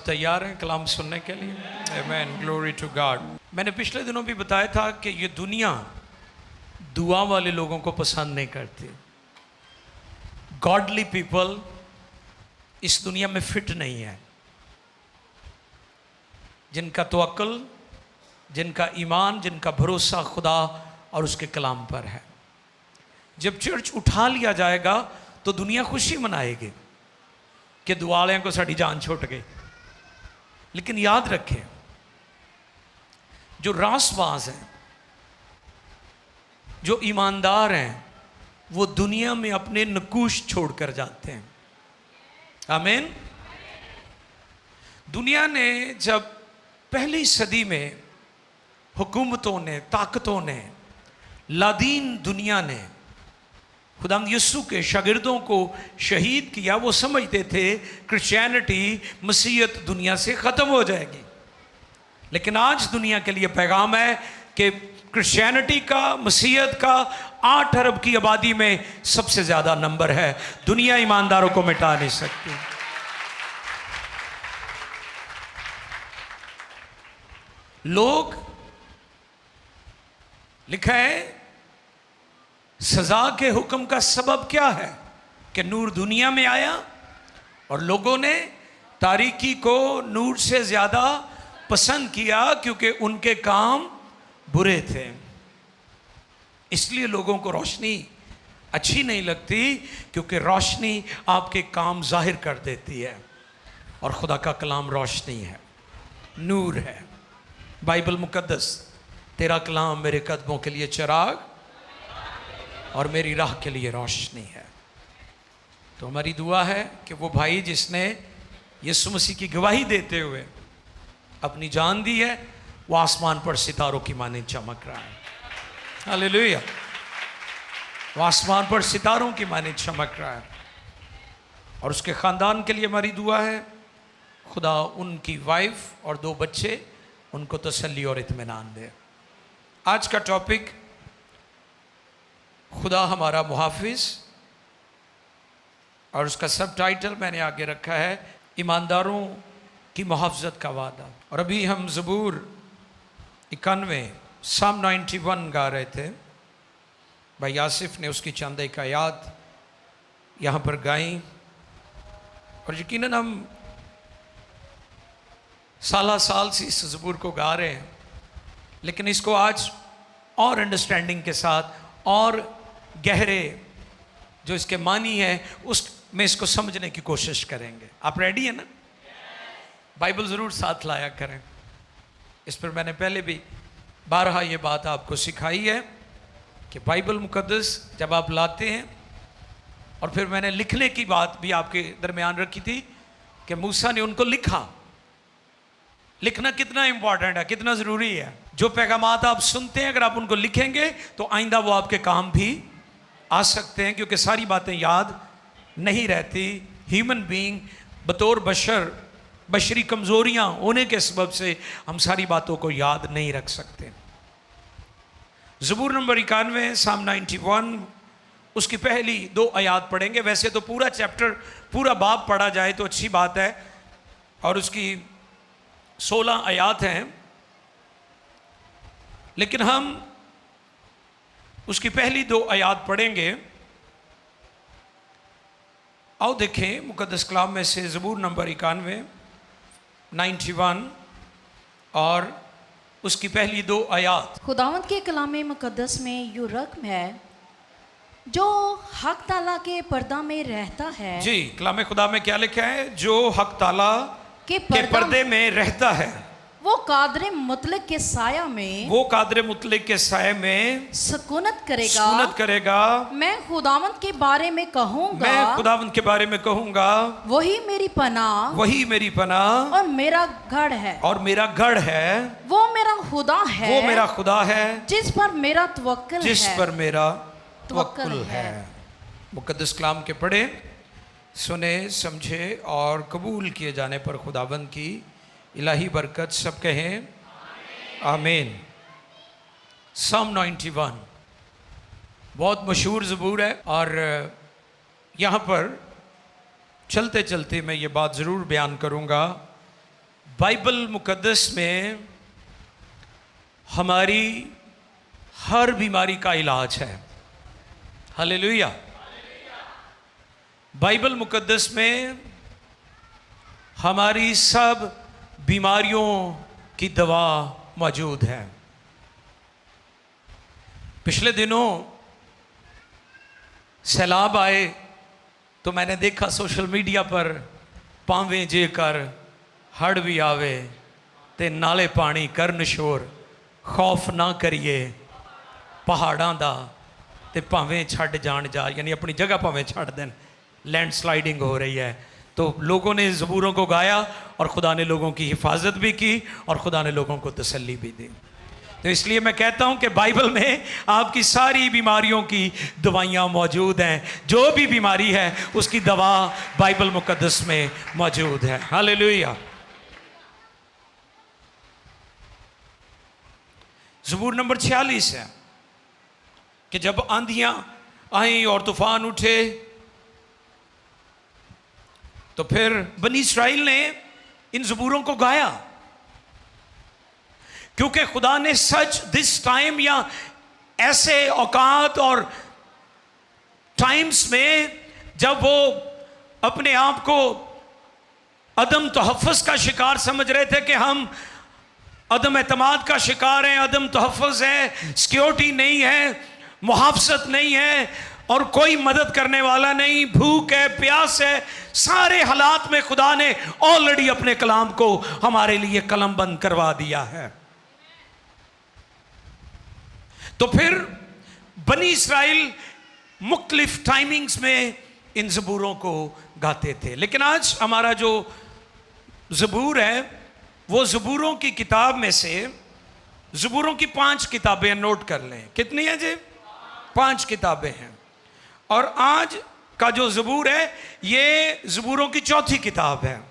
सब तैयार हैं कलाम सुनने के लिए? आमेन, ग्लोरी टू गॉड। मैंने पिछले दिनों भी बताया था कि ये दुनिया दुआ वाले लोगों को पसंद नहीं करती। गॉडली पीपल इस दुनिया में फिट नहीं है। जिनका तवक्कुल, जिनका ईमान, जिनका भरोसा खुदा और उसके कलाम पर है। जब चर्च उठा लिया जाएगा तो दुनिया खुशी मनाएगी कि दुआलियां को साड़ी जान छुट गई। लेकिन याद रखें, जो रासबाज हैं, जो ईमानदार हैं, वो दुनिया में अपने नकूश छोड़कर जाते हैं। आमीन। दुनिया ने जब पहली सदी में हुकूमतों ने, ताकतों ने, लादीन दुनिया ने खुदाम यीशु के शागिर्दों को शहीद किया, वो समझते थे क्रिश्चियनिटी, मसीहत दुनिया से ख़त्म हो जाएगी। लेकिन आज दुनिया के लिए पैगाम है कि क्रिश्चियनिटी का, मसीहत का 8 अरब की आबादी में सबसे ज़्यादा नंबर है। दुनिया ईमानदारों को मिटा नहीं सकती। लोग, लिखा है, सजा के हुक्म का सबब क्या है कि नूर दुनिया में आया और लोगों ने तारीकी को नूर से ज़्यादा पसंद किया क्योंकि उनके काम बुरे थे। इसलिए लोगों को रोशनी अच्छी नहीं लगती, क्योंकि रोशनी आपके काम जाहिर कर देती है और खुदा का कलाम रोशनी है, नूर है। बाइबल मुकद्दस, तेरा कलाम मेरे कदमों के लिए चिराग और मेरी राह के लिए रोशनी है। तो हमारी दुआ है कि वो भाई जिसने यीशु मसीह की गवाही देते हुए अपनी जान दी है, वो आसमान पर सितारों की माने चमक रहा है। हालेलुया। वो आसमान पर सितारों की माने चमक रहा है। और उसके ख़ानदान के लिए हमारी दुआ है, खुदा उनकी वाइफ और 2 बच्चे, उनको तसल्ली और इत्मीनान दे। आज का टॉपिक, खुदा हमारा मुहाफिज, और उसका सब टाइटल मैंने आगे रखा है, ईमानदारों की मुहाफ़ज़त का वादा। और अभी हम ज़बूर 91 साम 91 गा रहे थे। भाई आसिफ ने उसकी चंद एक आयात यहाँ पर गाई, और यकीनन हम साल से इस ज़बूर को गा रहे हैं, लेकिन इसको आज और अंडरस्टैंडिंग के साथ और गहरे जो इसके मानी है उसमें इसको समझने की कोशिश करेंगे। आप रेडी हैं ना? बाइबल ज़रूर साथ लाया करें। इस पर मैंने पहले भी बारहा ये बात आपको सिखाई है कि बाइबल मुकद्दस जब आप लाते हैं, और फिर मैंने लिखने की बात भी आपके दरमियान रखी थी कि मूसा ने उनको लिखा। लिखना कितना इंपॉर्टेंट है, कितना ज़रूरी है। जो पैगामात आप सुनते हैं, अगर आप उनको लिखेंगे तो आइंदा वो आपके काम भी आ सकते हैं, क्योंकि सारी बातें याद नहीं रहती। ह्यूमन बीइंग बतौर बशर, बशरी कमज़ोरियाँ होने के सबब से हम सारी बातों को याद नहीं रख सकते। ज़बूर नंबर 91 साम 91, उसकी पहली 2 आयात पढ़ेंगे। वैसे तो पूरा चैप्टर, पूरा बाब पढ़ा जाए तो अच्छी बात है, और उसकी 16 आयात हैं, लेकिन हम उसकी पहली 2 आयात पढ़ेंगे। आओ देखें मुकद्दस कलाम में से ज़बूर नंबर 91 और उसकी पहली 2 आयात। खुदावंद के कलाम मुकद्दस में यूं रकम है, जो हक ताला के पर्दा में रहता है। जी, कलाम खुदा में क्या लिखा है? जो हक ताला के पर्दे में रहता है, वो कादरे मुतलक के साया में, वो कादरे मुतलक के साये में सुकूनत करेगा। मैं खुदावंद के बारे में कहूँगा, वही मेरी पनाह और मेरा गढ़ है, वो मेरा खुदा है, जिस पर मेरा तवक्कुल है। मुकद्दस कलाम के पढ़े, सुने, समझे और कबूल किए जाने पर खुदावंद की इलाही बरकत। सब कहें आमीन। साम 91 बहुत मशहूर ज़बूर है, और यहाँ पर चलते चलते मैं ये बात ज़रूर बयान करूँगा बाइबल मुकद्दस में हमारी हर बीमारी का इलाज है। हालेलुया। बाइबल मुकद्दस में हमारी सब बीमारियों की दवा मौजूद है। पिछले दिनों सैलाब आए तो मैंने देखा सोशल मीडिया पर, पावें जेकर हड़ भी आवे ते नाले पानी करन शोर, खौफ ना करिए पहाड़ां दा ते भावें छड़ जान जा, यानी अपनी जगह भावें छड़ देन, लैंडस्लाइडिंग हो रही है। तो लोगों ने ज़बूरों को गाया और खुदा ने लोगों की हिफाजत भी की और खुदा ने लोगों को तसल्ली भी दी। तो इसलिए मैं कहता हूं कि बाइबल में आपकी सारी बीमारियों की दवाइयाँ मौजूद हैं। जो भी बीमारी है उसकी दवा बाइबल मुकद्दस में मौजूद है। हालेलुया। ज़बूर नंबर 46 है कि जब आंधियां आई और तूफान उठे तो फिर बनी इस्राइल ने इन ज़बूरों को गाया, क्योंकि खुदा ने सच दिस टाइम, या ऐसे औकात और टाइम्स में जब वो अपने आप को अदम तहफ़्फ़ुज़ का शिकार समझ रहे थे कि हम अदम एतमाद का शिकार हैं, अदम तहफ़्फ़ुज़ है, सिक्योरिटी नहीं है, मुहाफ़ज़त नहीं है और कोई मदद करने वाला नहीं, भूख है, प्यास है, सारे हालात में खुदा ने ऑलरेडी अपने कलाम को हमारे लिए कलम बंद करवा दिया है। तो फिर बनी इस्राइल मुख्तलिफ टाइमिंग्स में इन ज़बूरों को गाते थे। लेकिन आज हमारा जो ज़बूर है वो ज़बूरों की किताब में से, ज़बूरों की 5 किताबें नोट कर लें। कितनी है जी? 5 किताबें हैं। और आज का जो ज़बूर है ये ज़बूरों की 4थी किताब है।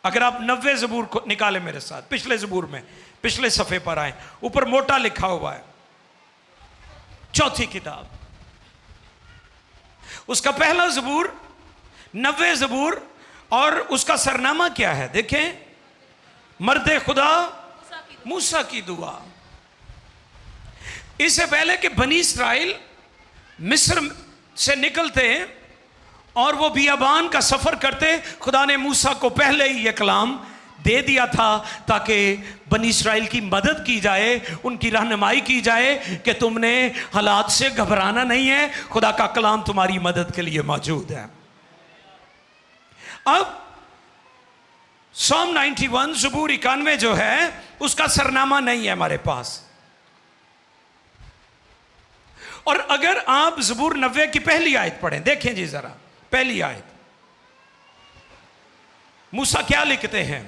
अगर आप 90 ज़बूर को निकालें मेरे साथ, पिछले ज़बूर में पिछले सफ़े पर आए, ऊपर मोटा लिखा हुआ है 4थी किताब। उसका पहला ज़बूर 90 ज़बूर, और उसका सरनामा क्या है देखें, मर्दे खुदा मूसा की दुआ। इससे पहले कि बनी इस्राइल मिस्र से निकलते और वो बियाबान का सफ़र करते, खुदा ने मूसा को पहले ही ये कलाम दे दिया था ताकि बनी इस्राइल की मदद की जाए, उनकी रहनुमाई की जाए कि तुमने हालात से घबराना नहीं है, खुदा का कलाम तुम्हारी मदद के लिए मौजूद है। अब Psalm 91 ज़बूर 91 जो है उसका सरनामा नहीं है हमारे पास। और अगर आप ज़बूर 90 की पहली आयत पढ़ें, देखें जी जरा पहली आयत, मूसा क्या लिखते हैं?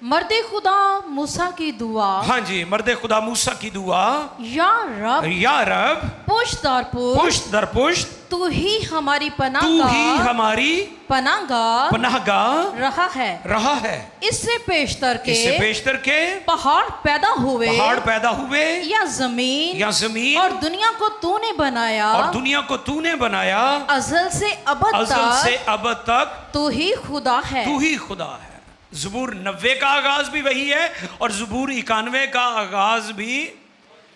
मर्दे खुदा मूसा की दुआ। हाँ जी, मर्दे खुदा मूसा की दुआ। या रब, या रब, पुश्त दर पुश्त तू ही हमारी पनाह, तू ही हमारी पनाहगाह रहा है। इससे पेशतर के पहाड़ पैदा हुए या जमीन और दुनिया को तूने बनाया, अज़ल से अब तक तू ही खुदा है। ज़बूर 90 का आगाज भी वही है और ज़बूर 91 का आगाज भी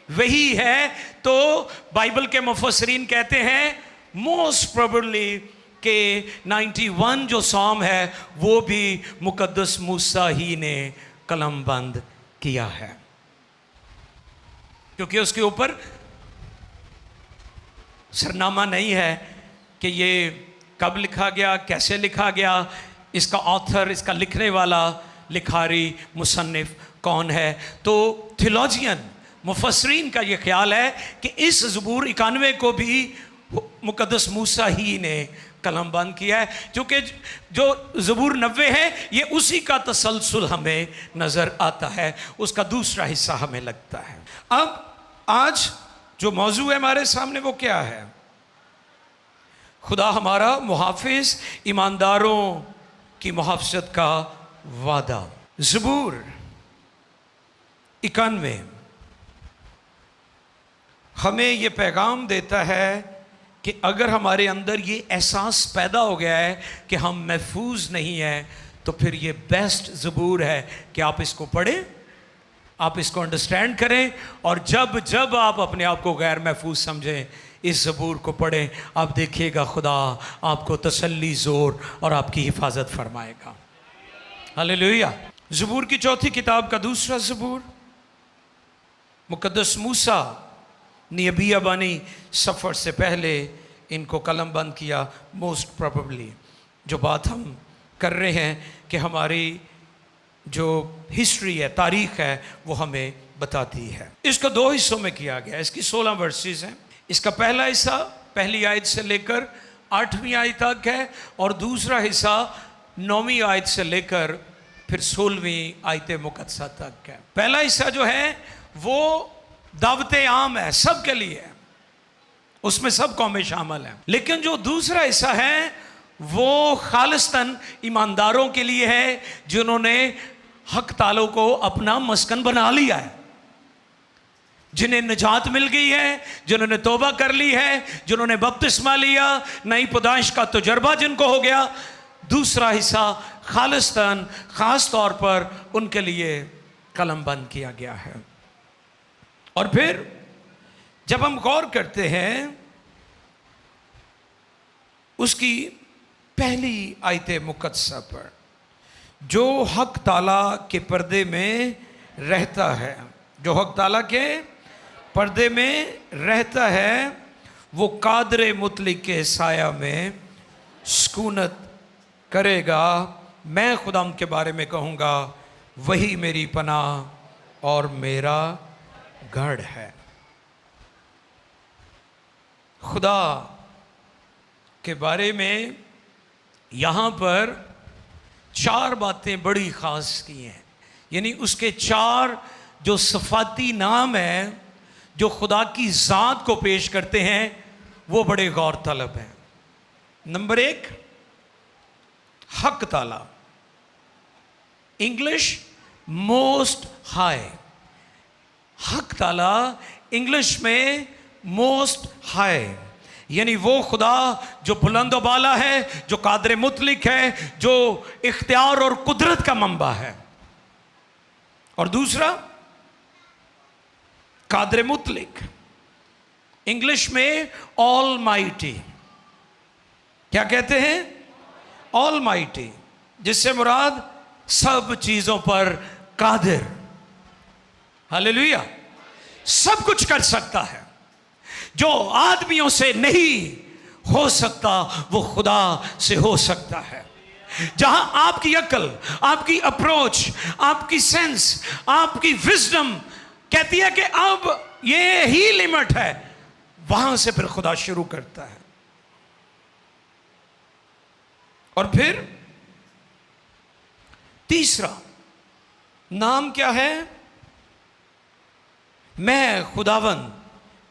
वही है। तो बाइबल के मुफस्सिरीन कहते हैं मोस्ट प्रोबेबली के 91 जो साम है वो भी मुकद्दस मूसा ही ने कलम बंद किया है, क्योंकि उसके ऊपर सरनामा नहीं है कि ये कब लिखा गया, कैसे लिखा गया, इसका ऑथर, इसका लिखने वाला, लिखारी, मुसन्निफ कौन है। तो थियोलॉजियन मुफस्सिरीन का ये ख्याल है कि इस ज़बूर 91 को भी मुकद्दस मूसा ही ने कलम बंद किया है, क्योंकि जो ज़बूर 90 है ये उसी का तसलसल हमें नज़र आता है, उसका दूसरा हिस्सा हमें लगता है। अब आज जो मौजू है हमारे सामने वो क्या है? खुदा हमारा मुहाफिज, ईमानदारों की मुहाफ़ज़त का वादा। ज़बूर 91 हमें ये पैगाम देता है कि अगर हमारे अंदर ये एहसास पैदा हो गया है कि हम महफूज नहीं हैं, तो फिर ये बेस्ट ज़बूर है कि आप इसको पढ़ें, आप इसको अंडरस्टैंड करें, और जब जब आप अपने आप को गैर महफूज समझें, इस ज़बूर को पढ़ें, आप देखिएगा खुदा आपको तसल्ली, ज़ोर और आपकी हिफाजत फरमाएगा। हालेलुया। ज़बूर की चौथी किताब का दूसरा ज़बूर, मुक़द्दस मूसा ने बियाबानी सफ़र से पहले इनको कलम बंद किया। मोस्ट प्रोबेबली जो बात हम कर रहे हैं कि हमारी जो हिस्ट्री है, तारीख़ है, वो हमें बताती है। इसको दो हिस्सों में किया गया। इसकी 16 वर्सेस हैं। इसका पहला हिस्सा पहली आयत से लेकर 8वीं आयत तक है, और दूसरा हिस्सा 9वीं आयत से लेकर फिर 16वीं आयत मुक़द्दसा तक है। पहला हिस्सा जो है वो दावते आम है, सब के लिए है, उसमें सब कौमें शामिल हैं। लेकिन जो दूसरा हिस्सा है वो खालिस्तन ईमानदारों के लिए है, जिन्होंने हक तालों को अपना मस्कन बना लिया है, जिन्हें निजात मिल गई है, जिन्होंने तौबा कर ली है, जिन्होंने बपतिस्मा लिया, नई पैदाइश का तजर्बा जिनको हो गया। दूसरा हिस्सा खालिस्तान ख़ास तौर पर उनके लिए कलम बंद किया गया है। और फिर जब हम गौर करते हैं उसकी पहली आयत मुक़द्दसा पर, जो हक ताला के पर्दे में रहता है, जो हक ताला के पर्दे में रहता है, वो कादरे मुतलिक के साया में सुकूनत करेगा। मैं खुदाम के बारे में कहूँगा, वही मेरी पनाह और मेरा गढ़ है। खुदा के बारे में यहाँ पर 4 बातें बड़ी ख़ास की हैं, यानी उसके 4 जो सफ़ाती नाम हैं जो खुदा की ज़ात को पेश करते हैं, वो बड़े गौर तलब हैं। नंबर 1, हक ताला, इंग्लिश मोस्ट हाई। हक ताला इंग्लिश में मोस्ट हाई, यानी वो खुदा जो बुलंद व बाला है, जो कादर मुतलिक है, जो इख्तियार और कुदरत का मंबा है। और दूसरा कादर मुतलिक, इंग्लिश में ऑल माइटी। क्या कहते हैं? ऑल माइटी, जिससे मुराद सब चीजों पर कादिर। हालेलुया। सब कुछ कर सकता है, जो आदमियों से नहीं हो सकता वो खुदा से हो सकता है। जहां आपकी अकल, आपकी अप्रोच, आपकी सेंस, आपकी विजडम कहती है कि अब ये ही लिमिट है, वहां से फिर खुदा शुरू करता है। और फिर तीसरा नाम क्या है? मैं खुदावन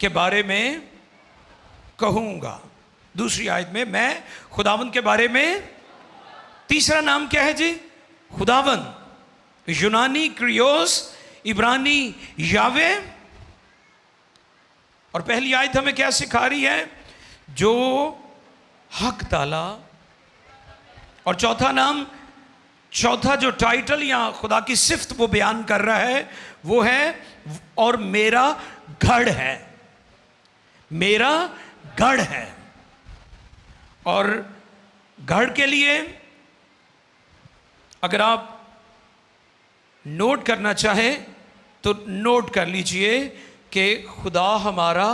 के बारे में कहूंगा। दूसरी आयत में मैं खुदावन के बारे में, तीसरा नाम क्या है जी? खुदावन, यूनानी क्रियोस, इब्रानी यावे। और पहली आयत हमें क्या सिखा रही है? जो हक ताला। और चौथा नाम, चौथा जो टाइटल या खुदा की सिफ्त वो बयान कर रहा है वो है और मेरा गढ़ है। मेरा गढ़ है। और गढ़ के लिए अगर आप नोट करना चाहें तो नोट कर लीजिए कि खुदा हमारा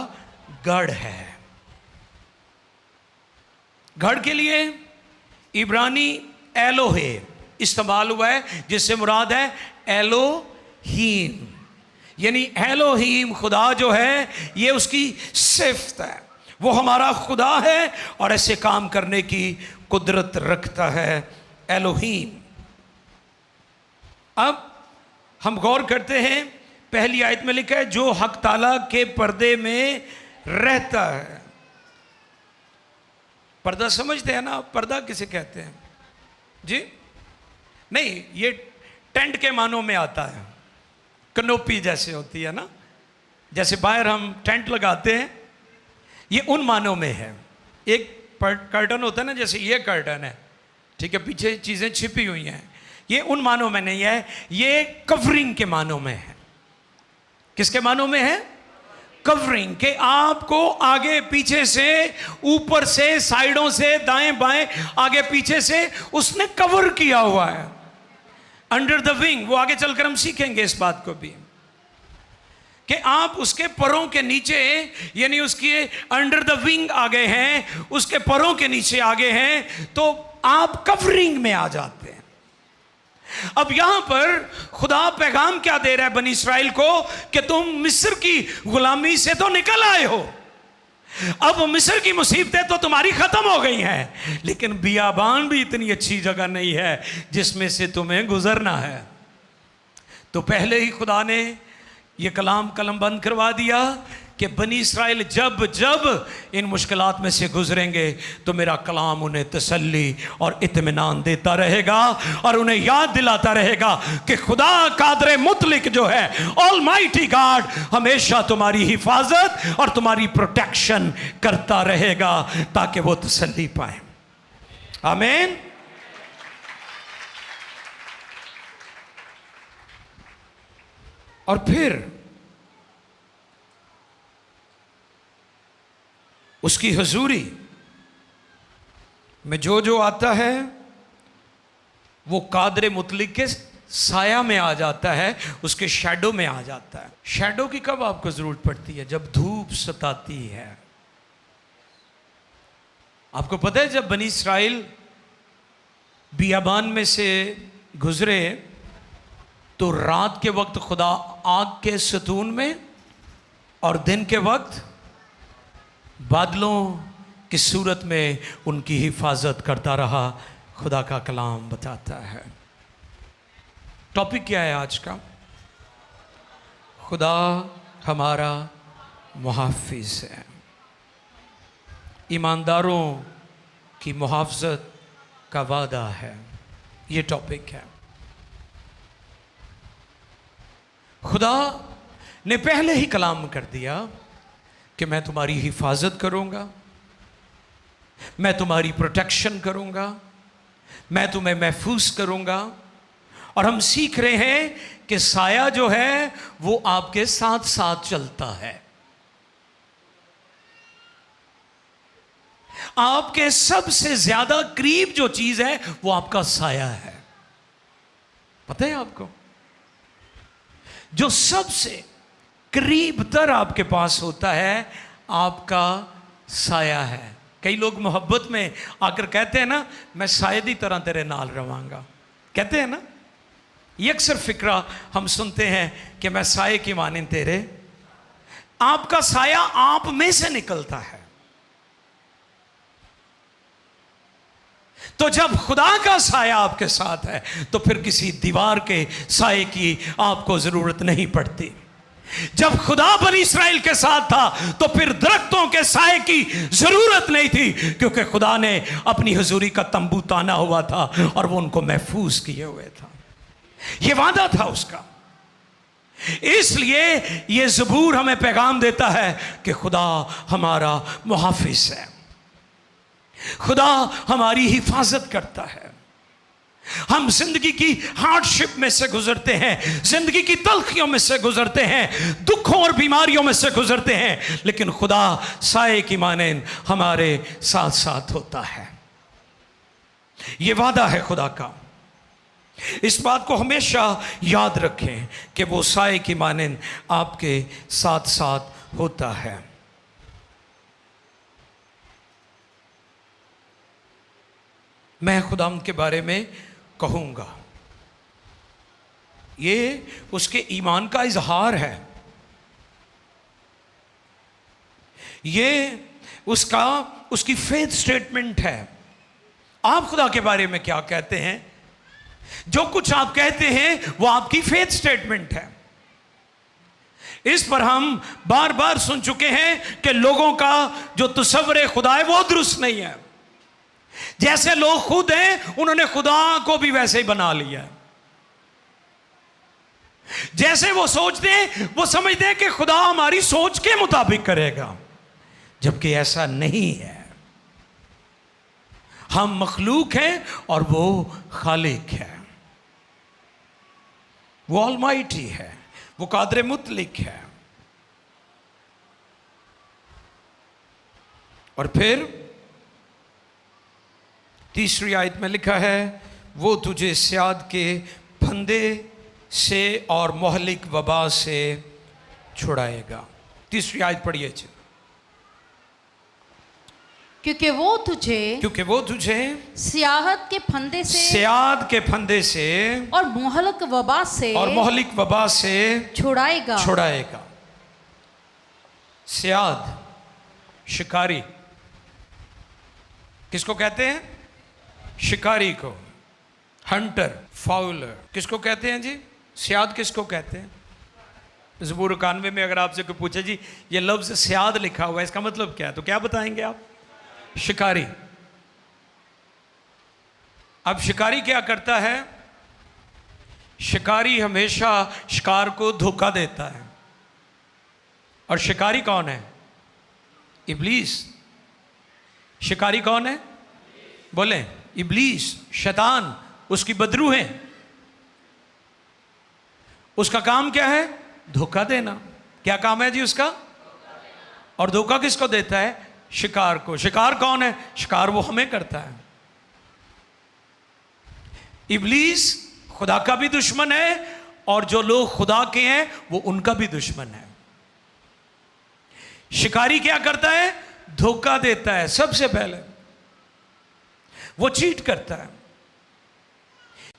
गढ़ है। गढ़ के लिए इब्रानी एलोहे इस्तेमाल हुआ है, जिससे मुराद है एलोहीम, यानी एलोहीम खुदा जो है ये उसकी सिफ्त है, वो हमारा खुदा है और ऐसे काम करने की कुदरत रखता है, एलोहीम। अब हम गौर करते हैं, पहली आयत में लिखा है जो हक ताला के पर्दे में रहता है। पर्दा समझते हैं ना? पर्दा किसे कहते हैं जी? नहीं, ये टेंट के मानों में आता है, कनोपी जैसे होती है ना, जैसे बाहर हम टेंट लगाते हैं, ये उन मानों में है। एक कर्टन होता है ना, जैसे ये कर्टन है, ठीक है, पीछे चीज़ें छिपी हुई हैं, ये उन मानों में नहीं है, ये कवरिंग के मानों में है। किसके मानों में है? कवरिंग के। आपको आगे पीछे से, ऊपर से, साइडों से, दाएं बाएं, आगे पीछे से उसने कवर किया हुआ है। अंडर द विंग, वो आगे चलकर हम सीखेंगे इस बात को भी कि आप उसके परों के नीचे, यानी उसके अंडर द विंग आ गए हैं, उसके परों के नीचे आ गए हैं, तो आप कवरिंग में आ जाते हैं। अब यहां पर खुदा पैगाम क्या दे रहा है बनी इस्राएल को कि तुम मिस्र की गुलामी से तो निकल आए हो, अब मिस्र की मुसीबतें तो तुम्हारी खत्म हो गई हैं, लेकिन बियाबान भी इतनी अच्छी जगह नहीं है जिसमें से तुम्हें गुजरना है। तो पहले ही खुदा ने ये कलम बंद करवा दिया कि बनी इस्राएल जब जब इन मुश्किलात में से गुजरेंगे तो मेरा कलाम उन्हें तसल्ली और इत्मीनान देता रहेगा और उन्हें याद दिलाता रहेगा कि खुदा कादरे मुतलिक जो है, ऑलमाइटी गॉड, हमेशा तुम्हारी हिफाजत और तुम्हारी प्रोटेक्शन करता रहेगा ताकि वो तसल्ली पाए। आमीन। और फिर उसकी हजूरी में जो जो आता है वो कादरे मुतलिक के साया में आ जाता है, उसके शैडो में आ जाता है। शैडो की कब आपको जरूरत पड़ती है? जब धूप सताती है। आपको पता है जब बनी इस्राइल बियाबान में से गुजरे तो रात के वक्त खुदा आग के सतून में और दिन के वक्त बादलों की सूरत में उनकी हिफाजत करता रहा। खुदा का कलाम बताता है। टॉपिक क्या है आज का? खुदा हमारा मुहाफिज है। ईमानदारों की मुहाफजत का वादा है, ये टॉपिक है। खुदा ने पहले ही कलाम कर दिया कि मैं तुम्हारी हिफाजत करूंगा, मैं तुम्हारी प्रोटेक्शन करूंगा, मैं तुम्हें महफूज करूंगा। और हम सीख रहे हैं कि साया जो है वो आपके साथ साथ चलता है। आपके सबसे ज्यादा करीब जो चीज है वो आपका साया है। पता है आपको? जो सबसे करीब तर आपके पास होता है आपका साया है। कई लोग मोहब्बत में आकर कहते हैं ना, मैं साये दी तरह तेरे नाल रवांगा, कहते हैं ना। ये अक्सर फिक्रा हम सुनते हैं कि मैं साये की माने तेरे। आपका साया आप में से निकलता है। तो जब खुदा का साया आपके साथ है तो फिर किसी दीवार के साये की आपको जरूरत नहीं पड़ती। जब खुदा बनी इस्राएल के साथ था तो फिर दरख्तों के साये की जरूरत नहीं थी, क्योंकि खुदा ने अपनी हुजूरी का तंबू ताना हुआ था और वो उनको महफूज किए हुए था। ये वादा था उसका। इसलिए ये ज़बूर हमें पैगाम देता है कि खुदा हमारा मुहाफिज है, खुदा हमारी हिफाजत करता है। हम जिंदगी की हार्डशिप में से गुजरते हैं, जिंदगी की तलखियों में से गुजरते हैं, दुखों और बीमारियों में से गुजरते हैं, लेकिन खुदा साए की मानेंद हमारे साथ साथ होता है। यह वादा है खुदा का। इस बात को हमेशा याद रखें कि वो साए की मानेंद आपके साथ साथ होता है। मैं खुदाम के बारे में कहूँगा, ये उसके ईमान का इजहार है, ये उसकी फेथ स्टेटमेंट है। आप खुदा के बारे में क्या कहते हैं? जो कुछ आप कहते हैं वो आपकी फेथ स्टेटमेंट है। इस पर हम बार बार सुन चुके हैं कि लोगों का जो तस्वुर खुदा है वो दुरुस्त नहीं है। जैसे लोग खुद हैं उन्होंने खुदा को भी वैसे ही बना लिया। जैसे वो सोचते हैं वो समझते हैं कि खुदा हमारी सोच के मुताबिक करेगा, जबकि ऐसा नहीं है। हम मखलूक हैं और वो खालिक है। वो ऑलमाइटी है, वो कादर मुतलिक है। और फिर तीसरी आयत में लिखा है, वो तुझे स्याद के फंदे से और मोहलिक वबा से छुड़ाएगा। तीसरी आयत पढ़िए जी। क्योंकि वो तुझे स्याद के फंदे से और मोहलिक वबा से छुड़ाएगा। स्याद शिकारी, किसको कहते हैं? शिकारी को। हंटर, फाउलर किसको कहते हैं जी? स्याद किसको कहते हैं? ज़बूर 91 में अगर आपसे कोई पूछे जी ये लफ्ज़ स्याद लिखा हुआ है, इसका मतलब क्या है, तो क्या बताएंगे आप? शिकारी। अब शिकारी क्या करता है? शिकारी हमेशा शिकार को धोखा देता है। और शिकारी कौन है? इब्लीस। शिकारी कौन है? बोले इब्लीस, शैतान, उसकी बदरू है। उसका काम क्या है? धोखा देना। क्या काम है जी उसका? और धोखा किसको देता है? शिकार को। शिकार कौन है? शिकार वो हमें करता है। इब्लीस खुदा का भी दुश्मन है और जो लोग खुदा के हैं वो उनका भी दुश्मन है। शिकारी क्या करता है? धोखा देता है। सबसे पहले वो चीट करता है।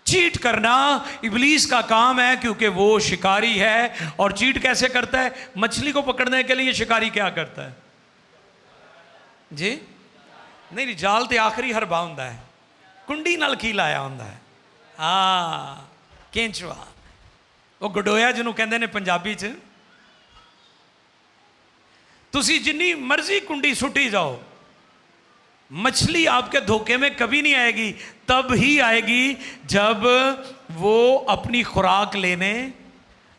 चीट करना इब्लीस का काम है क्योंकि वो शिकारी है। और चीट कैसे करता है? मछली को पकड़ने के लिए शिकारी क्या करता है जी? नहीं, जाल ते आखिरी हरबा हुंदा है, कुंडी नाल की लाया हुंदा है। केंचुआ, वो गडोया जिन्हों कहते हैं पंजाबी च। तुसी जिन्नी मर्जी कुंडी सुटी जाओ, मछली आपके धोखे में कभी नहीं आएगी। तब ही आएगी जब वो अपनी खुराक लेने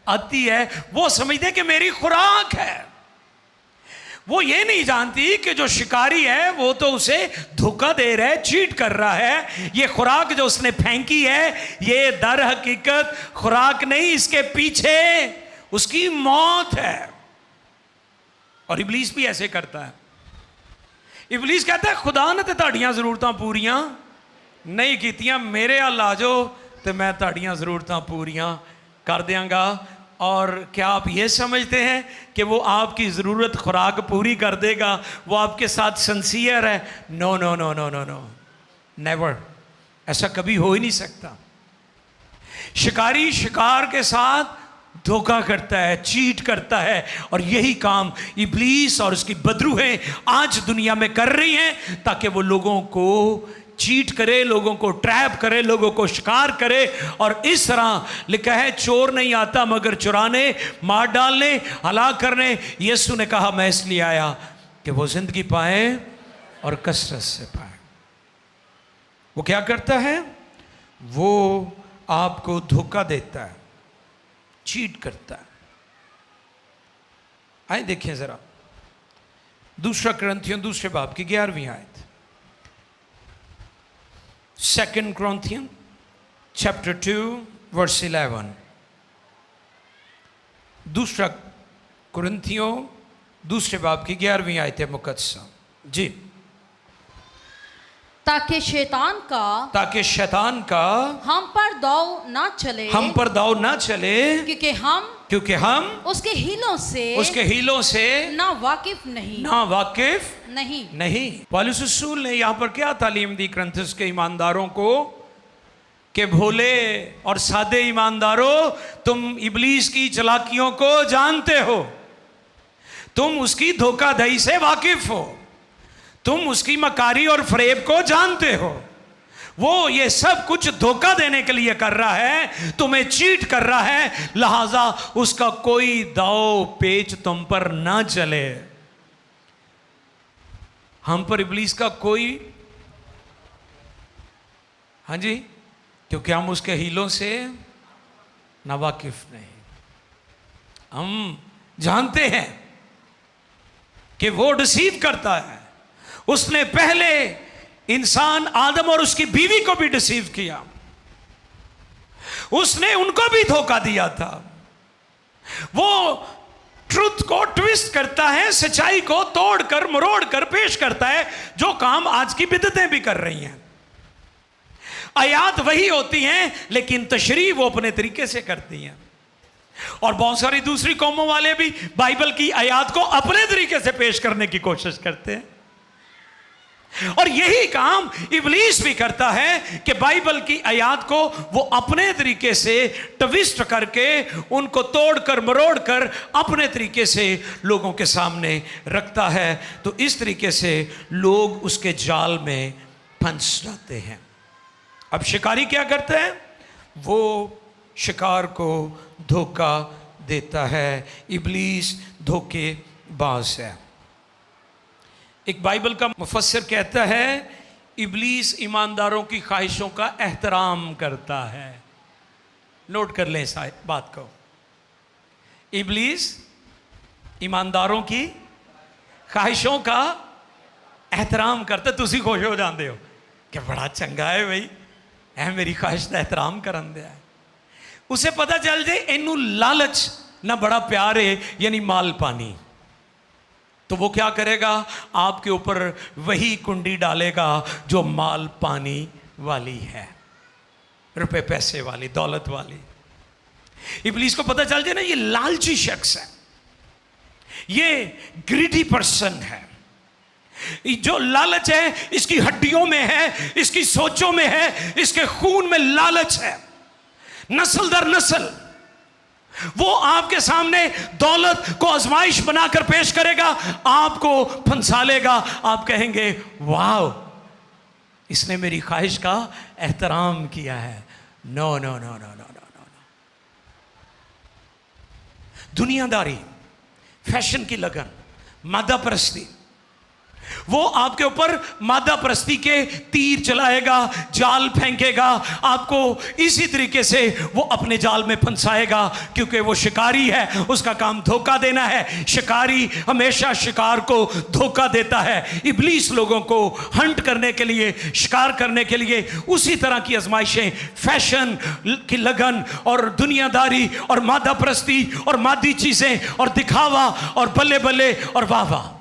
आती है। वो समझते कि मेरी खुराक है। वो ये नहीं जानती कि जो शिकारी है वो तो उसे धोखा दे रहा है, चीट कर रहा है। ये खुराक जो उसने फेंकी है ये दर हकीकत खुराक नहीं, इसके पीछे उसकी मौत है। और इब्लीस भी ऐसे करता है। इब्लीस कहता है खुदा ने तो ताड़ियां जरूरतां पूरियां नहीं कीतियां, मेरे अल आ जाओ तो मैं ताड़ियां जरूरतां पूरियां कर देंगा। और क्या आप ये समझते हैं कि वो आपकी ज़रूरत खुराक पूरी कर देगा? वो आपके साथ सिंसियर है? No no no no no no, never. ऐसा कभी हो ही नहीं सकता। शिकारी शिकार के साथ धोखा करता है, चीट करता है। और यही काम इब्लीस और उसकी बदरूहें आज दुनिया में कर रही हैं ताकि वो लोगों को चीट करे, लोगों को ट्रैप करे, लोगों को शिकार करे। और इस तरह लिखा है चोर नहीं आता मगर चुराने, मार डालने, हलाक करने। यीशु ने कहा मैं इसलिए आया कि वो जिंदगी पाए और कसरत से पाए। वो क्या करता है? वो आपको धोखा देता है, चीट करता है। आइए देखिए जरा दूसरा कुरिन्थियों दूसरे बाब की 11वीं आयत। 2 Corinthians chapter 2 verse 11। दूसरा कुरिन्थियों दूसरे बाब की 11वीं आयत है मुकद्दसा जी। ताकि शैतान का हम पर दाव ना चले, क्योंकि हम उसके हीलों से ना वाकिफ नहीं। पौलुस रसूल ने यहाँ पर क्या तालीम दी कुरिन्थियों के ईमानदारों को कि भोले और सादे ईमानदारों, तुम इब्लीस की चालाकियों को जानते हो, तुम उसकी धोखाधड़ी से वाकिफ हो, तुम उसकी मकारी और फरेब को जानते हो। वो ये सब कुछ धोखा देने के लिए कर रहा है, तुम्हें चीट कर रहा है, लिहाजा उसका कोई दाव पेच तुम पर ना चले। हम पर इब्लीस का कोई, हाँ जी, क्योंकि हम उसके हीलों से नावाकिफ नहीं। हम जानते हैं कि वो डिसीव करता है। उसने पहले इंसान आदम और उसकी बीवी को भी डिसीव किया। उसने उनको भी धोखा दिया था। वो ट्रुथ को ट्विस्ट करता है, सच्चाई को तोड़कर मरोड़कर पेश करता है, जो काम आज की बिदअतें भी कर रही हैं। आयात वही होती हैं लेकिन तशरीह वो अपने तरीके से करती हैं। और बहुत सारी दूसरी कौमों वाले भी बाइबल की आयात को अपने तरीके से पेश करने की कोशिश करते हैं। और यही काम इब्लीस भी करता है कि बाइबल की आयात को वो अपने तरीके से ट्विस्ट करके उनको तोड़कर मरोड़कर अपने तरीके से लोगों के सामने रखता है। तो इस तरीके से लोग उसके जाल में फंस जाते हैं। अब शिकारी क्या करता है? वो शिकार को धोखा देता है। इब्लीस धोखेबाज है। एक बाइबल का मुफस्सिर कहता है इब्लीस ईमानदारों की ख्वाहिशों का एहतराम करता है। नोट कर लें इस बात को। इब्लीस ईमानदारों की ख्वाहिशों का एहतराम करता। तुसी खुश हो जाते हो कि बड़ा चंगा है भाई, ऐ मेरी ख्वाहिश का एहतराम करन दिया है। उसे पता चल जाए इनू लालच ना बड़ा प्यार है, यानी माल पानी, तो वो क्या करेगा? आपके ऊपर वही कुंडी डालेगा जो माल पानी वाली है, रुपए पैसे वाली, दौलत वाली। इब्लीस को पता चल जाए ना ये लालची शख्स है, ये ग्रीडी पर्सन है। जो लालच है इसकी हड्डियों में है, इसकी सोचों में है, इसके खून में लालच है। नस्ल दर नस्ल वो आपके सामने दौलत को आजमाइश बनाकर पेश करेगा, आपको फंसा लेगा। आप कहेंगे वाह, इसने मेरी ख्वाहिश का एहतराम किया है। No no no no no no no. दुनियादारी, फैशन की लगन, मादा परस्ती, वो आपके ऊपर मादा परस्ती के तीर चलाएगा, जाल फेंकेगा, आपको इसी तरीके से वो अपने जाल में फंसाएगा। क्योंकि वो शिकारी है, उसका काम धोखा देना है। शिकारी हमेशा शिकार को धोखा देता है। इब्लीस लोगों को हंट करने के लिए, शिकार करने के लिए उसी तरह की आजमाइशें, फैशन की लगन और दुनियादारी और मादा परस्ती और मादी चीजें और दिखावा और बल्ले बल्ले और वाह वाह।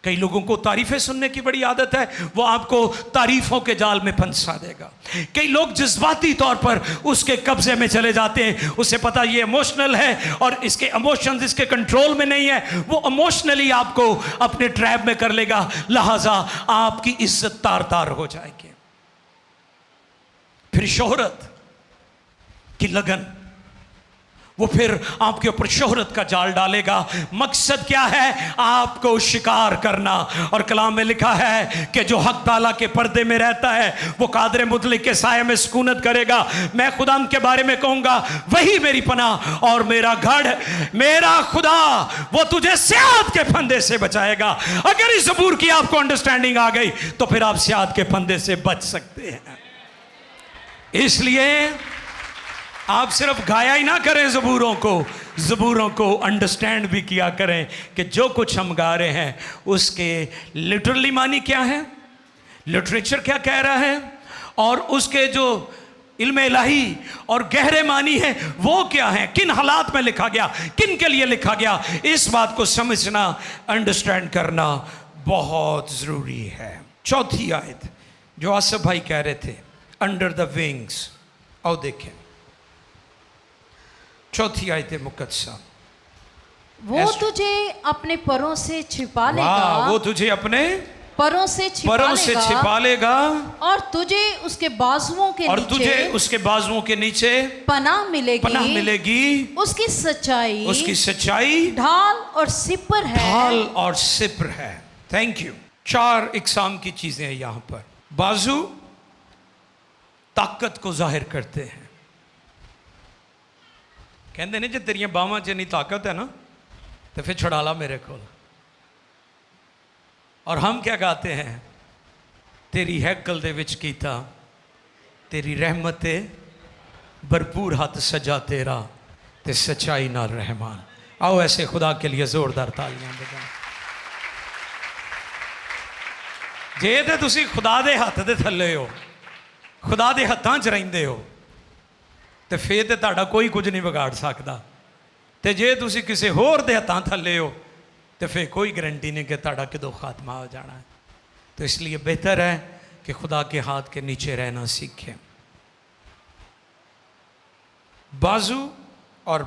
कई लोगों को तारीफें सुनने की बड़ी आदत है, वो आपको तारीफों के जाल में फंसा देगा। कई लोग जज्बाती तौर पर उसके कब्जे में चले जाते हैं। उसे पता ये इमोशनल है और इसके इमोशंस इसके कंट्रोल में नहीं है, वो इमोशनली आपको अपने ट्रैप में कर लेगा। लिहाजा आपकी इज्जत तार तार हो जाएगी। फिर शोहरत की लगन, वो फिर आपके ऊपर शोहरत का जाल डालेगा। मकसद क्या है? आपको शिकार करना। और कलाम में लिखा है कि जो हक ताला के पर्दे में रहता है वो कादर मुतलिक के साये में सुकूनत करेगा। मैं खुदा के बारे में कहूंगा वही मेरी पनाह और मेरा गढ़, मेरा खुदा, वो तुझे सियाद के फंदे से बचाएगा। अगर इस ज़बूर की आपको अंडरस्टैंडिंग आ गई तो फिर आप सियाद के फंदे से बच सकते हैं। इसलिए आप सिर्फ गाया ही ना करें ज़बूरों को अंडरस्टैंड भी किया करें कि जो कुछ हम गा रहे हैं उसके लिटरली मानी क्या है, लिटरेचर क्या कह रहा है, और उसके जो इल्म इलाही और गहरे मानी है वो क्या है, किन हालात में लिखा गया, किन के लिए लिखा गया। इस बात को समझना, अंडरस्टैंड करना बहुत ज़रूरी है। चौथी आयत जो आसिफ भाई कह रहे थे, अंडर द विंग्स, आओ देखें चौथी आयत मुकद्दसा। वो तुझे अपने परों से छिपा लेगा, वो तुझे अपने परों से छिपा लेगा और तुझे उसके बाजुओं के नीचे पनाह मिलेगी। उसकी सच्चाई ढाल और सिपर है। Thank you. 4 इकसाम की चीजें हैं यहां पर। बाजू ताकत को जाहिर करते हैं। कहते ने जे तेरिया बावां च इन्नी ताकत है ना तो फिर छुड़ा ला मेरे को। और हम क्या गाते हैं? तेरी हैकल दे विच कीता, तेरी रहमते भरपूर हाथ सजा तेरा, ते सच्चाई नाल रहमान। आओ ऐसे खुदा के लिए जोरदार तालियां बजाओ। जे ते तुसी खुदा दे हत्थ दे थल्ले हो, खुदा दे हत्थां च रहिंदे हो, तो फिर तो ਤੁਹਾਡਾ कोई कुछ नहीं बिगाड़ सकता। तो जे तुसी किसी होर दे हत्थां थल्ले हो तो फिर कोई गारंटी नहीं कि ਤੁਹਾਡਾ कदों खात्मा हो जाना है। तो इसलिए बेहतर है कि खुदा के हाथ के नीचे रहना सीखें। बाजू और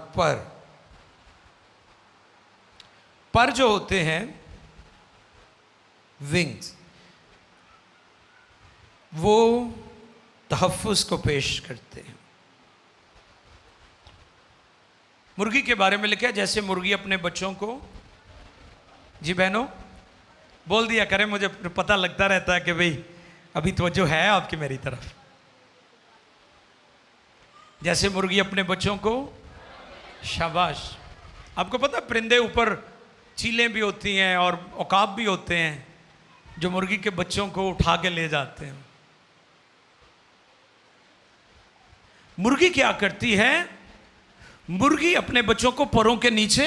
पर जो होते हैं विंग्स, वो तहफ़्फ़ुज़ को पेश करते हैं। मुर्गी के बारे में लिखा है जैसे मुर्गी अपने बच्चों को, जी बहनों बोल दिया करें, मुझे पता लगता रहता है कि भाई अभी तवज्जो है आपकी मेरी तरफ। जैसे मुर्गी अपने बच्चों को, शाबाश। आपको पता परिंदे ऊपर चीलें भी होती हैं और औकाब भी होते हैं जो मुर्गी के बच्चों को उठा के ले जाते हैं। मुर्गी क्या करती है? मुर्गी अपने बच्चों को परों के नीचे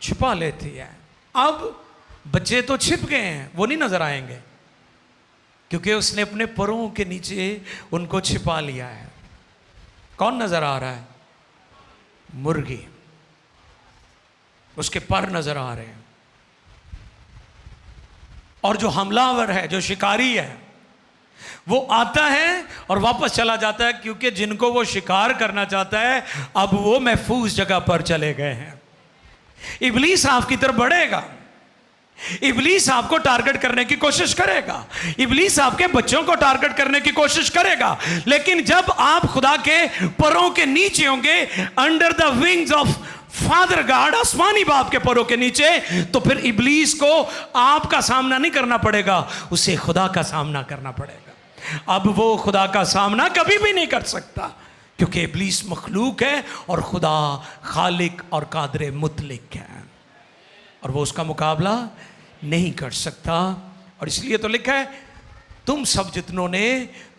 छिपा लेती है। अब बच्चे तो छिप गए हैं, वो नहीं नजर आएंगे क्योंकि उसने अपने परों के नीचे उनको छिपा लिया है। कौन नजर आ रहा है? मुर्गी। उसके पर नजर आ रहे हैं। और जो हमलावर है, जो शिकारी है, वो आता है और वापस चला जाता है क्योंकि जिनको वो शिकार करना चाहता है अब वो महफूज जगह पर चले गए हैं। इब्लीस आपकी तरफ बढ़ेगा, इब्लीस आपको टारगेट करने की कोशिश करेगा, इब्लीस आपके बच्चों को टारगेट करने की कोशिश करेगा, लेकिन जब आप खुदा के परों के नीचे होंगे, under the wings of father God, आसमानी बाप के परों के नीचे, तो फिर इब्लीस को आपका सामना नहीं करना पड़ेगा, उसे खुदा का सामना करना पड़ेगा। अब वो खुदा का सामना कभी भी नहीं कर सकता क्योंकि इब्लीस मखलूक है और खुदा खालिक और कादर मुतलिक है और वो उसका मुकाबला नहीं कर सकता। और इसलिए तो लिखा है तुम सब जितनों ने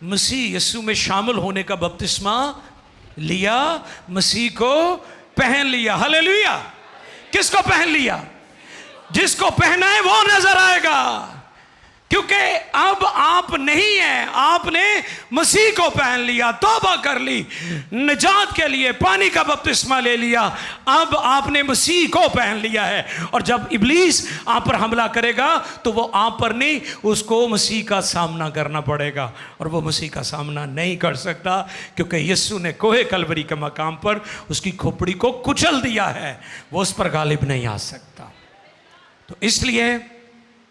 मसीह यीशु में शामिल होने का बपतिस्मा लिया, मसीह को पहन लिया। हालेलुया। किसको पहन लिया? जिसको पहना है वो नजर आएगा, क्योंकि अब आप नहीं हैं, आपने मसीह को पहन लिया, तौबा कर ली, निजात के लिए पानी का बपतिस्मा ले लिया, अब आपने मसीह को पहन लिया है। और जब इब्लीस आप पर हमला करेगा तो वो आप पर नहीं, उसको मसीह का सामना करना पड़ेगा और वो मसीह का सामना नहीं कर सकता क्योंकि यीशु ने कोहे कलवरी के मकाम पर उसकी खोपड़ी को कुचल दिया है, वो उस पर गालिब नहीं आ सकता। तो इसलिए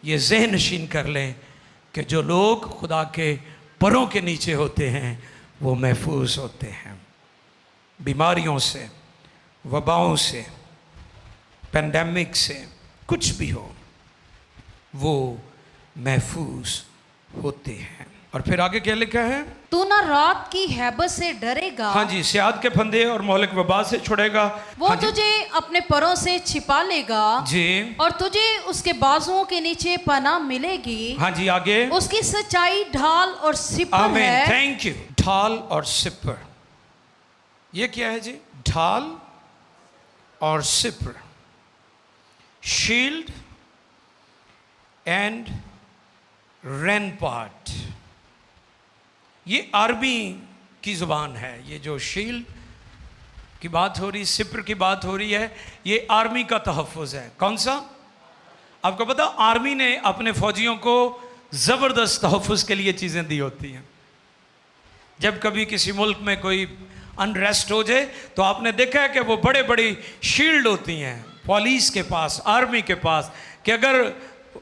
ये ज़हन नशीन कर लें कि जो लोग खुदा के परों के नीचे होते हैं वो महफूज होते हैं। बीमारियों से, वबाओं से, पेंडेमिक से, कुछ भी हो, वो महफूज होते हैं। और फिर आगे क्या लिखा है? तू ना रात की हैबत से डरेगा, हाँ जी, सियाद के फंदे और मौलिक वबा से छुड़ेगा, वो हाँ तुझे अपने परों से छिपा लेगा जी, और तुझे उसके बाजुओं के नीचे पनाह मिलेगी। हाँ जी, आगे उसकी सच्चाई ढाल और सिपर है। Thank you. ढाल और सिपर, ये क्या है जी? ढाल और सिपर, शील्ड एंड रैनपार्ट, ये आर्मी की ज़ुबान है। ये जो शील्ड की बात हो रही, सिपर की बात हो रही है, ये आर्मी का तहफ़्फ़ुज़ है। कौन सा? आपको पता, आर्मी ने अपने फौजियों को ज़बरदस्त तहफ़्फ़ुज़ के लिए चीज़ें दी होती हैं। जब कभी किसी मुल्क में कोई अनरेस्ट हो जाए तो आपने देखा है कि वो बड़े बड़ी शील्ड होती हैं पुलिस के पास, आर्मी के पास, कि अगर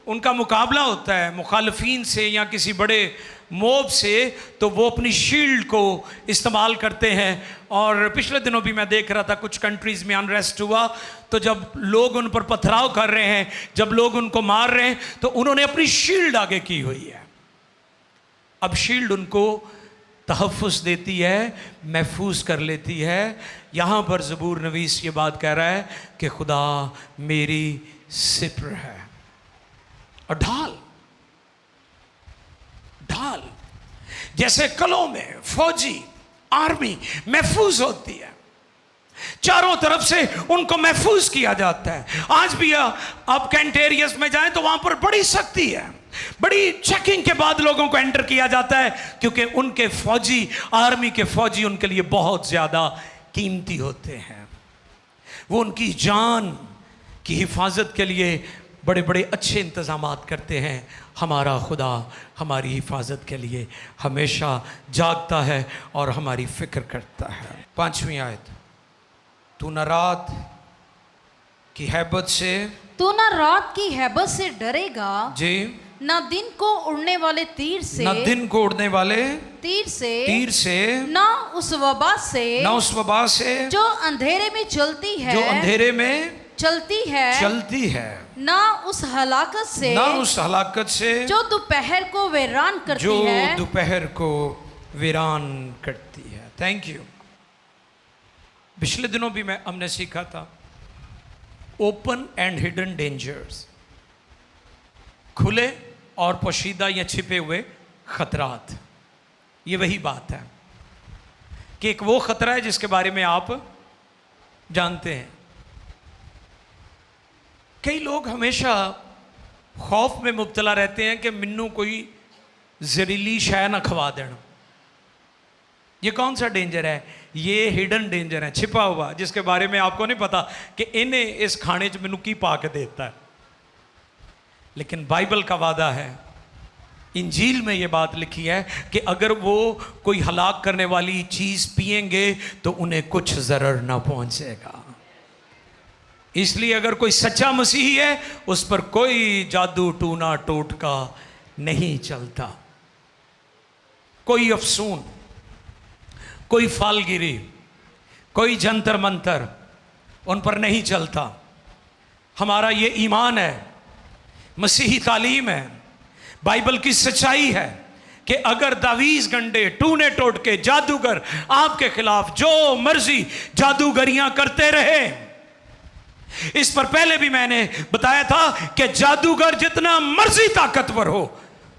उनका मुकाबला होता है मुखालफीन से या किसी बड़े मोब से तो वो अपनी शील्ड को इस्तेमाल करते हैं। और पिछले दिनों भी मैं देख रहा था कुछ कंट्रीज़ में अनरेस्ट हुआ तो जब लोग उन पर पथराव कर रहे हैं, जब लोग उनको मार रहे हैं, तो उन्होंने अपनी शील्ड आगे की हुई है। अब शील्ड उनको तहफ़्फ़ुज़ देती है, महफूज कर लेती है। यहाँ पर ज़बूर नवीस ये बात कह रहा है कि खुदा मेरी सिपर है। और ढाल, ढाल जैसे कलों में फौजी आर्मी महफूज होती है, चारों तरफ से उनको महफूज किया जाता है। आज भी आप कैंटेरियस में जाएं तो वहां पर बड़ी सख्ती है, बड़ी चेकिंग के बाद लोगों को एंटर किया जाता है, क्योंकि उनके फौजी, आर्मी के फौजी उनके लिए बहुत ज्यादा कीमती होते हैं। वो उनकी जान की हिफाजत के लिए बड़े बड़े अच्छे इंतजामात करते हैं। हमारा खुदा हमारी हिफाजत के लिए हमेशा जागता है और हमारी फिक्र करता है। 5वीं आयत, तू न रात की हैबत से, तू न रात की हैबत से डरेगा जी, न दिन को उड़ने वाले तीर से, न दिन को उड़ने वाले तीर से, न उस वबा से, न उस वबा से जो अंधेरे में चलती है, जो अंधेरे में चलती है, न उस हलाकत से, न उस हलाकत से जो दोपहर को वीरान करती जो है, दोपहर को वीरान करती है। Thank you. पिछले दिनों भी हमने सीखा था ओपन एंड हिडन डेंजर्स, खुले और पोशीदा या छिपे हुए खतरात। ये वही बात है कि एक वो खतरा है जिसके बारे में आप जानते हैं। कई लोग हमेशा खौफ में मुब्तला रहते हैं कि मिन्नू कोई जहरीली शय ना खवा देना। ये कौन सा डेंजर है? ये हिडन डेंजर है, छिपा हुआ, जिसके बारे में आपको नहीं पता कि इन्हें इस खाने च मैनू की पा के देता है। लेकिन बाइबल का वादा है, इंजील में ये बात लिखी है कि अगर वो कोई हलाक करने वाली चीज पिएंगे तो उन्हें कुछ जरर ना पहुंचेगा। इसलिए अगर कोई सच्चा मसीही है उस पर कोई जादू टूना टोटका नहीं चलता, कोई अफसून, कोई फालगिरी, कोई जंतर मंतर उन पर नहीं चलता। हमारा ये ईमान है, मसीही तालीम है, बाइबल की सच्चाई है कि अगर दावीज गंडे, टूने टोटके, जादूगर आपके खिलाफ जो मर्जी जादूगरियां करते रहे, इस पर पहले भी मैंने बताया था कि जादूगर जितना मर्जी ताकतवर हो,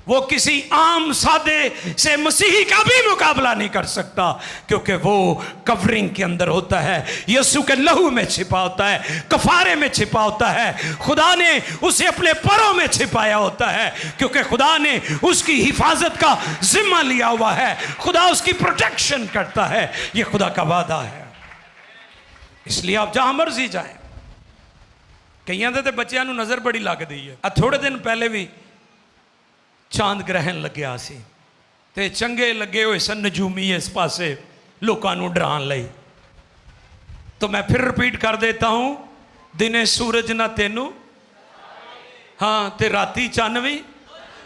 वो किसी आम सादे से मसीही का भी मुकाबला नहीं कर सकता, क्योंकि वो कवरिंग के अंदर होता है, यीशु के लहू में छिपा होता है, कफारे में छिपा होता है। खुदा ने उसे अपने परों में छिपाया होता है, क्योंकि खुदा ने उसकी हिफाजत का जिम्मा लिया हुआ है, खुदा उसकी प्रोटेक्शन करता है। ये खुदा का वादा है। इसलिए आप जहां मर्जी जाएं, कईयां दे बच्चों को नजर बड़ी लगती है। थोड़े दिन पहले भी चांद ग्रहण लग्या सी ते चंगे लगे हुए सन नजूमी इस पासे लोगों को डरान लई। तो मैं फिर रिपीट कर देता हूं, दिने सूरज ना तेनू, हाँ ते राती चन्न भी।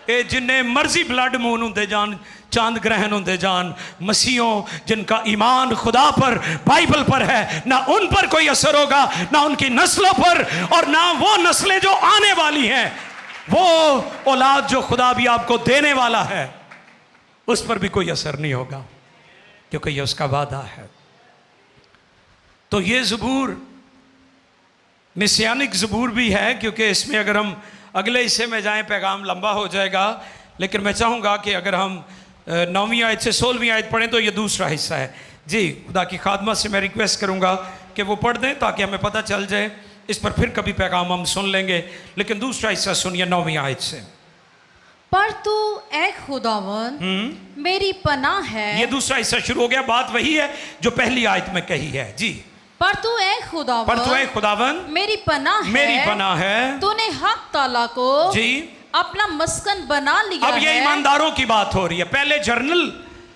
ये जिन्ने मर्जी ब्लड मून होंदे जान, चांद ग्रहण होंदे जान, मसीहों जिनका ईमान खुदा पर, बाइबल पर है, ना उन पर कोई असर होगा, ना उनकी नस्लों पर, और ना वो नस्लें जो आने वाली हैं, वो औलाद जो खुदा भी आपको देने वाला है, उस पर भी कोई असर नहीं होगा, क्योंकि ये उसका वादा है। तो ये ज़बूर मिसियानिक ज़बूर भी है, क्योंकि इसमें अगर हम अगले हिस्से में जाएं पैगाम लंबा हो जाएगा, लेकिन मैं चाहूँगा कि अगर हम 9वीं आयत से 16वीं आयत पढ़ें तो ये दूसरा हिस्सा है। जी, खुदा की खादमत से मैं रिक्वेस्ट करूँगा कि वो पढ़ दें ताकि हमें पता चल जाए। इस पर फिर कभी पैगाम हम सुन लेंगे, लेकिन दूसरा हिस्सा सुनिए 9वीं आयत से। पर तू ऐ खुदावन मेरी पनाह है। ये दूसरा हिस्सा शुरू हो गया, बात वही है जो पहली आयत में कही है। जी, पर तू ऐ खुदावन, पर तू ऐ खुदावन मेरी पनाह है, मेरी पनाह है। तूने हक ताला को जी अपना मस्कन बना लिया अब है। ये ईमानदारों की बात हो रही है। पहले जर्नल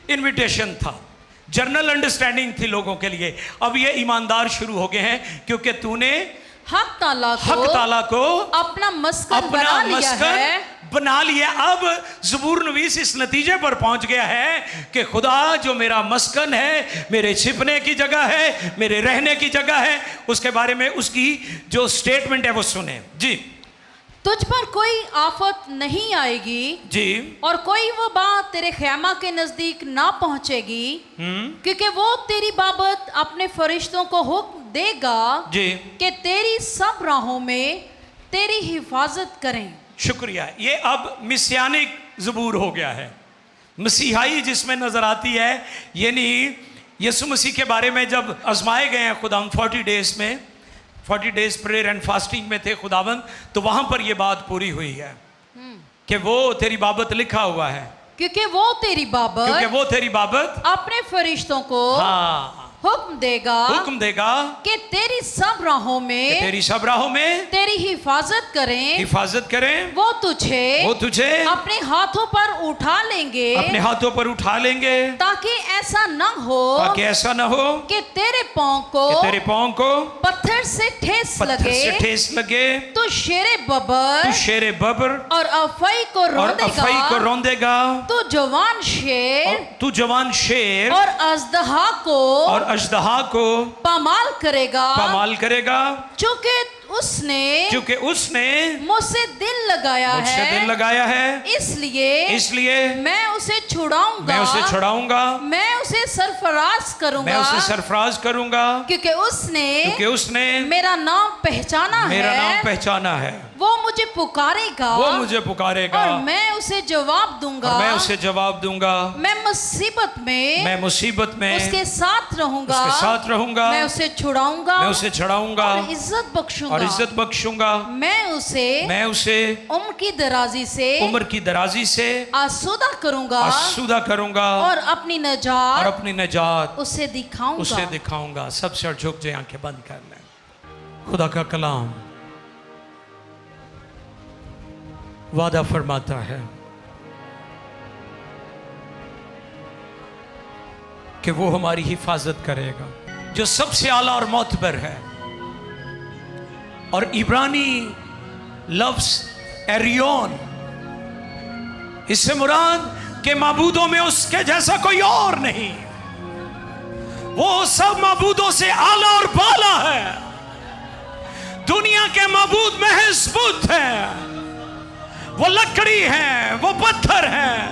इनविटेशन था, जर्नल अंडरस्टैंडिंग थी लोगों के लिए। अब ये ईमानदार शुरू हो गए हैं, क्योंकि तूने हक ताला को अपना मस्कन बना लिया। अब ज़बूर नवीस इस नतीजे पर पहुंच गया है कि खुदा जो मेरा मस्कन है, मेरे छिपने की जगह है, मेरे रहने की जगह है, उसके बारे में उसकी जो स्टेटमेंट है वो सुने। जी, तुझ पर कोई आफत नहीं आएगी जी, और कोई वो बात तेरे ख़ैमा के नजदीक ना पहुंचेगी, क्योंकि वो तेरी बाबत अपने फरिश्तों को हुक्म देगा जी कि तेरी सब राहों में तेरी हिफाजत करें। शुक्रिया। ये अब मिसियानिक ज़बूर हो गया है, मसीहाई जिसमें नजर आती है, यानी यीशु मसीह के बारे में जब आजमाए गए हैं खुदावंद 40 डेज में, 40 डेज प्रेयर एंड फास्टिंग में थे खुदावंद, तो वहां पर यह बात पूरी हुई है कि वो तेरी बाबत लिखा हुआ है, क्योंकि वो तेरी बाबत अपने फरिश्तों को हाँ हुक्म देगा कि तेरी सब राहों में तेरी हिफाजत करें। वो तुझे अपने हाथों पर उठा लेंगे ताकि ऐसा न हो कि तेरे पांव को पत्थर से ठेस लगे। तो शेरे बबर और अफई को रौंदेगा। तू जवान शेर और अजदहा को पामाल करेगा। क्योंकि उसने मुझसे दिल लगाया है, इसलिए मैं उसे छुड़ाऊंगा, मैं उसे सरफराज करूंगा, क्योंकि उसने मेरा नाम पहचाना है। वो मुझे पुकारेगा और मैं उसे जवाब दूंगा। मैं मुसीबत में उसके साथ रहूंगा। मैं उसे छुड़ाऊंगा और इज्जत बख्शूंगा। मैं उसे उम्र की दराजी से आसूदा करूंगा और अपनी नजात उसे दिखाऊंगा। सब सर झुक जाए, आंखें बंद कर लें। खुदा का कलाम वादा फरमाता है कि वो हमारी हिफाजत करेगा, जो सबसे आला और मोतबर है। और इब्रानी लफ्ज एरियोन, इससे मुराद के माबूदों में उसके जैसा कोई और नहीं। वो सब माबूदों से आला और बाला है। दुनिया के माबूद महज बुत है, वो लकड़ी है, वो पत्थर है,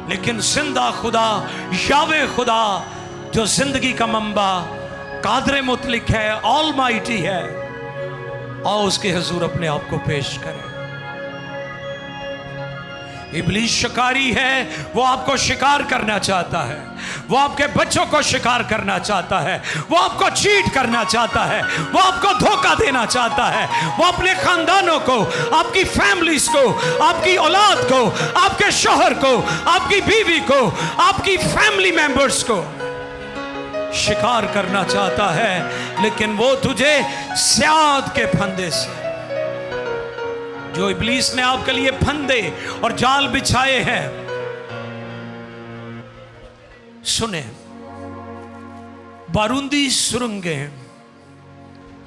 लेकिन जिंदा खुदा यावे खुदा जो जिंदगी का मंबा कादरे मुतलिक है, ऑलमाइटी है, और उसके हुजूर अपने आप को पेश करें। इब्लीस शिकारी है, वो आपको शिकार करना चाहता है, वो आपके बच्चों को शिकार करना चाहता है, वो आपको चीट करना चाहता है, वो आपको धोखा देना चाहता है, वो अपने खानदानों को, आपकी फैमिलीज को, आपकी औलाद को, आपके शोहर को, आपकी बीवी को, आपकी फैमिली मेंबर्स को शिकार करना चाहता है। लेकिन वो तुझे स्याद के फंदे से, जो इब्लीस ने आपके लिए फंदे और जाल बिछाए हैं, सुने, बारूदी सुरंगें,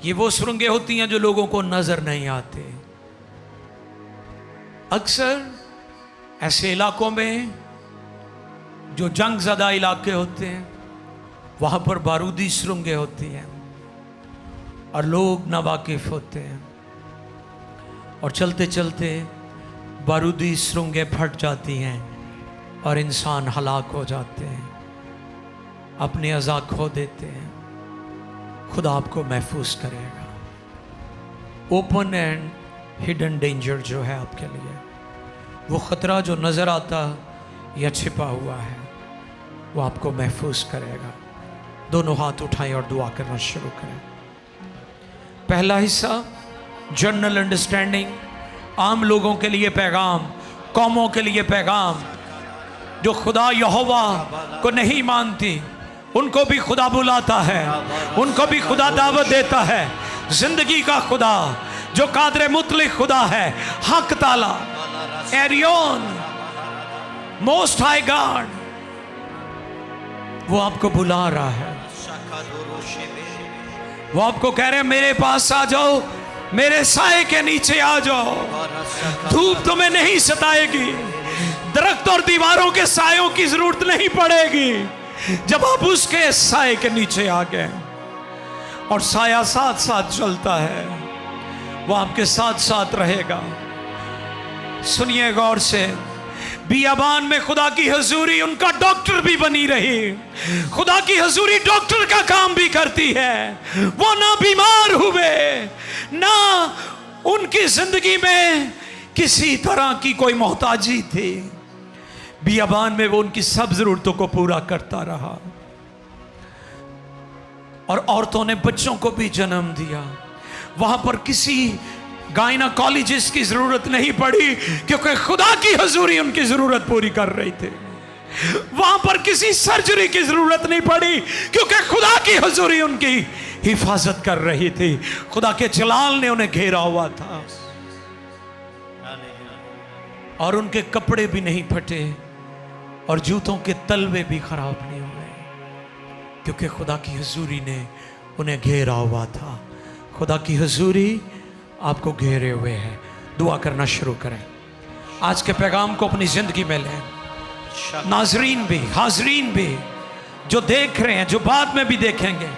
ये वो सुरंगें होती हैं जो लोगों को नजर नहीं आते। अक्सर ऐसे इलाकों में जो जंगज़दा इलाके होते हैं, वहां पर बारूदी सुरंगें होती हैं और लोग नावाकिफ होते हैं, और चलते चलते बारूदी सुरंगें फट जाती हैं और इंसान हलाक हो जाते हैं, अपने अज़ा खो देते हैं। खुदा आपको महफूज करेगा। ओपन एंड हिडन डेंजर जो है आपके लिए, वो ख़तरा जो नज़र आता या छिपा हुआ है, वो आपको महफूज करेगा। दोनों हाथ उठाएं और दुआ करना शुरू करें। पहला हिस्सा जनरल अंडरस्टैंडिंग, आम लोगों के लिए पैगाम, कौमों के लिए पैगाम, जो खुदा यहोवा को नहीं मानती, उनको भी खुदा बुलाता है, उनको भी खुदा दावत देता है। जिंदगी का खुदा जो कादरे मुतलिक खुदा है, हक ताला, एरियोन, मोस्ट हाई गॉड, वो आपको बुला रहा है। वो आपको कह रहे हैं मेरे पास आ जाओ, मेरे साए के नीचे आ जाओ। धूप तुम्हें नहीं सताएगी, दरख्त और दीवारों के सायों की जरूरत नहीं पड़ेगी, जब आप उसके साए के नीचे आ गए। और साया साथ साथ चलता है, वो आपके साथ साथ रहेगा। सुनिए गौर से, बियाबान में खुदा की हजूरी उनका डॉक्टर भी बनी रही। खुदा की हजूरी डॉक्टर का काम भी करती है। वो ना बीमार हुए, ना उनकी जिंदगी में किसी तरह की कोई मोहताजी थी। बियाबान में वो उनकी सब जरूरतों को पूरा करता रहा। और औरतों ने बच्चों को भी जन्म दिया। वहां पर किसी गायनाकोलॉजिस्ट की जरूरत नहीं पड़ी, क्योंकि खुदा की हुजूरी उनकी जरूरत पूरी कर रही थी। वहां पर किसी सर्जरी की जरूरत नहीं पड़ी, क्योंकि खुदा की हुजूरी उनकी हिफाजत कर रही थी। खुदा के जलाल ने उन्हें घेरा हुआ था और उनके कपड़े भी नहीं फटे और जूतों के तलवे भी खराब नहीं हुए, क्योंकि खुदा की हुजूरी ने उन्हें घेरा हुआ था। खुदा की हुजूरी आपको घेरे हुए है। दुआ करना शुरू करें। आज के पैगाम को अपनी जिंदगी में लें। नाजरीन भी, हाजरीन भी, जो देख रहे हैं, जो बाद में भी देखेंगे,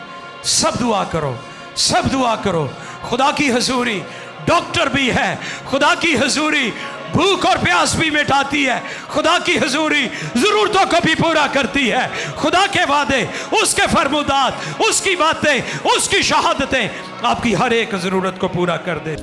सब दुआ करो, सब दुआ करो। खुदा की हुजूरी डॉक्टर भी है। खुदा की हुजूरी भूख और प्यास भी मिटाती है। खुदा की हुजूरी जरूरतों को भी पूरा करती है। खुदा के वादे, उसके फरमुदात, उसकी बातें, उसकी शहादतें आपकी हर एक जरूरत को पूरा कर दे।